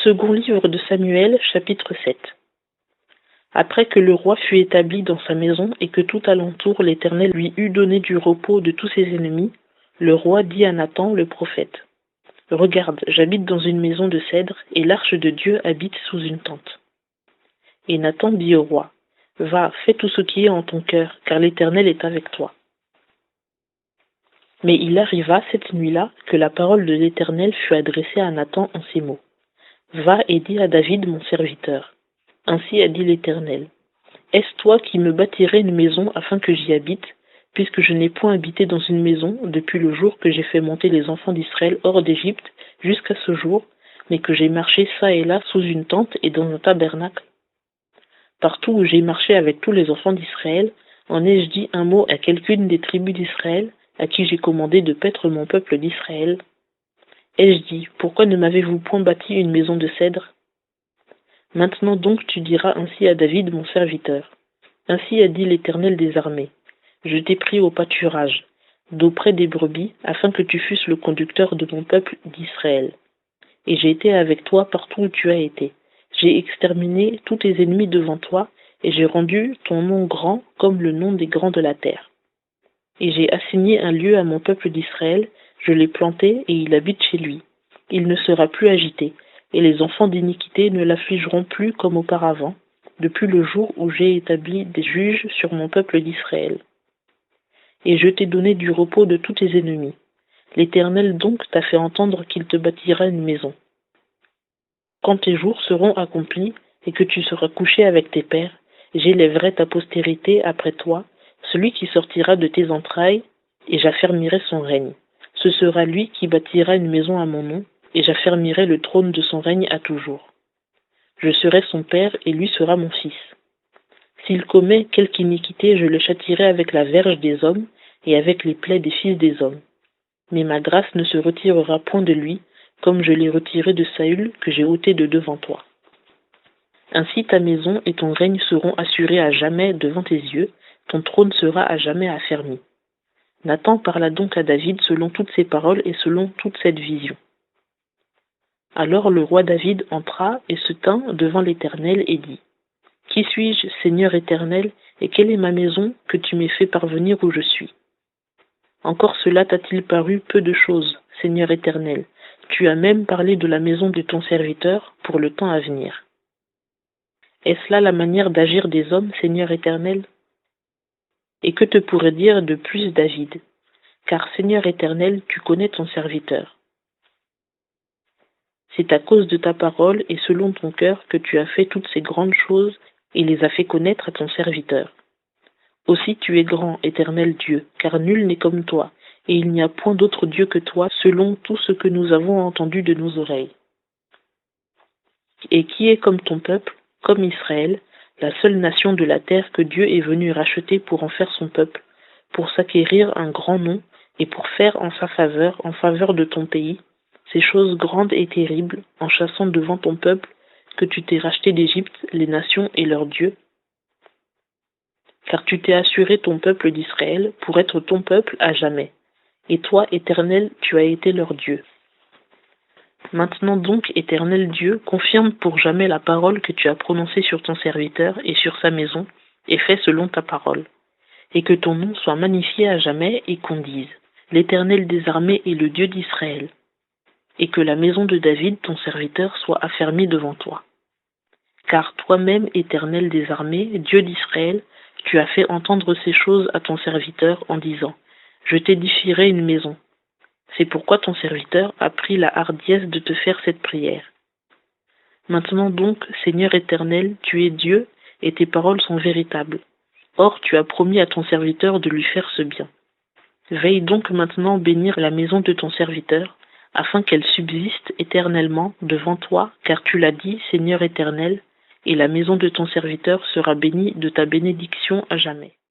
Second livre de Samuel, chapitre 7. Après que le roi fut établi dans sa maison et que tout alentour l'Éternel lui eut donné du repos de tous ses ennemis, le roi dit à Nathan le prophète, « Regarde, j'habite dans une maison de cèdre et l'arche de Dieu habite sous une tente. » Et Nathan dit au roi, « Va, fais tout ce qui est en ton cœur, car l'Éternel est avec toi. » Mais il arriva cette nuit-là que la parole de l'Éternel fut adressée à Nathan en ces mots. Va et dis à David mon serviteur. Ainsi a dit l'Éternel. Est-ce toi qui me bâtirais une maison afin que j'y habite, puisque je n'ai point habité dans une maison depuis le jour que j'ai fait monter les enfants d'Israël hors d'Égypte jusqu'à ce jour, mais que j'ai marché çà et là sous une tente et dans un tabernacle? Partout où j'ai marché avec tous les enfants d'Israël, en ai-je dit un mot à quelqu'une des tribus d'Israël, à qui j'ai commandé de paître mon peuple d'Israël? Ai-je dit, pourquoi ne m'avez-vous point bâti une maison de cèdre? Maintenant donc tu diras ainsi à David mon serviteur. Ainsi a dit l'Éternel des armées. Je t'ai pris au pâturage, d'auprès des brebis, afin que tu fusses le conducteur de mon peuple d'Israël. Et j'ai été avec toi partout où tu as été. J'ai exterminé tous tes ennemis devant toi, et j'ai rendu ton nom grand comme le nom des grands de la terre. Et j'ai assigné un lieu à mon peuple d'Israël, je l'ai planté et il habite chez lui. Il ne sera plus agité, et les enfants d'iniquité ne l'affligeront plus comme auparavant, depuis le jour où j'ai établi des juges sur mon peuple d'Israël. Et je t'ai donné du repos de tous tes ennemis. L'Éternel donc t'a fait entendre qu'il te bâtira une maison. Quand tes jours seront accomplis, et que tu seras couché avec tes pères, j'élèverai ta postérité après toi, celui qui sortira de tes entrailles, et j'affermirai son règne. Ce sera lui qui bâtira une maison à mon nom, et j'affermirai le trône de son règne à toujours. Je serai son père, et lui sera mon fils. S'il commet quelque iniquité, je le châtierai avec la verge des hommes, et avec les plaies des fils des hommes. Mais ma grâce ne se retirera point de lui, comme je l'ai retiré de Saül, que j'ai ôté de devant toi. Ainsi ta maison et ton règne seront assurés à jamais devant tes yeux, ton trône sera à jamais affermi. Nathan parla donc à David selon toutes ces paroles et selon toute cette vision. Alors le roi David entra et se tint devant l'Éternel et dit, « Qui suis-je, Seigneur éternel, et quelle est ma maison que tu m'aies fait parvenir où je suis? Encore cela t'a-t-il paru peu de choses, Seigneur éternel? Tu as même parlé de la maison de ton serviteur pour le temps à venir. Est-ce là la manière d'agir des hommes, Seigneur éternel? Et que te pourrait dire de plus David? Car, Seigneur éternel, tu connais ton serviteur. C'est à cause de ta parole et selon ton cœur que tu as fait toutes ces grandes choses et les as fait connaître à ton serviteur. Aussi tu es grand, éternel Dieu, car nul n'est comme toi, et il n'y a point d'autre Dieu que toi, selon tout ce que nous avons entendu de nos oreilles. Et qui est comme ton peuple, comme Israël, la seule nation de la terre que Dieu est venu racheter pour en faire son peuple, pour s'acquérir un grand nom, et pour faire en sa faveur, en faveur de ton pays, ces choses grandes et terribles, en chassant devant ton peuple, que tu t'es racheté d'Égypte, les nations et leurs dieux, car tu t'es assuré ton peuple d'Israël pour être ton peuple à jamais. Et toi, Éternel, tu as été leur Dieu. Maintenant donc, Éternel Dieu, confirme pour jamais la parole que tu as prononcée sur ton serviteur et sur sa maison, et fais selon ta parole. Et que ton nom soit magnifié à jamais, et qu'on dise, l'Éternel des armées est le Dieu d'Israël. Et que la maison de David, ton serviteur, soit affermie devant toi. Car toi-même, Éternel des armées, Dieu d'Israël, tu as fait entendre ces choses à ton serviteur en disant, « Je t'édifierai une maison. » C'est pourquoi ton serviteur a pris la hardiesse de te faire cette prière. Maintenant donc, Seigneur éternel, tu es Dieu, et tes paroles sont véritables. Or, tu as promis à ton serviteur de lui faire ce bien. Veille donc maintenant bénir la maison de ton serviteur, afin qu'elle subsiste éternellement devant toi, car tu l'as dit, Seigneur éternel, et la maison de ton serviteur sera bénie de ta bénédiction à jamais.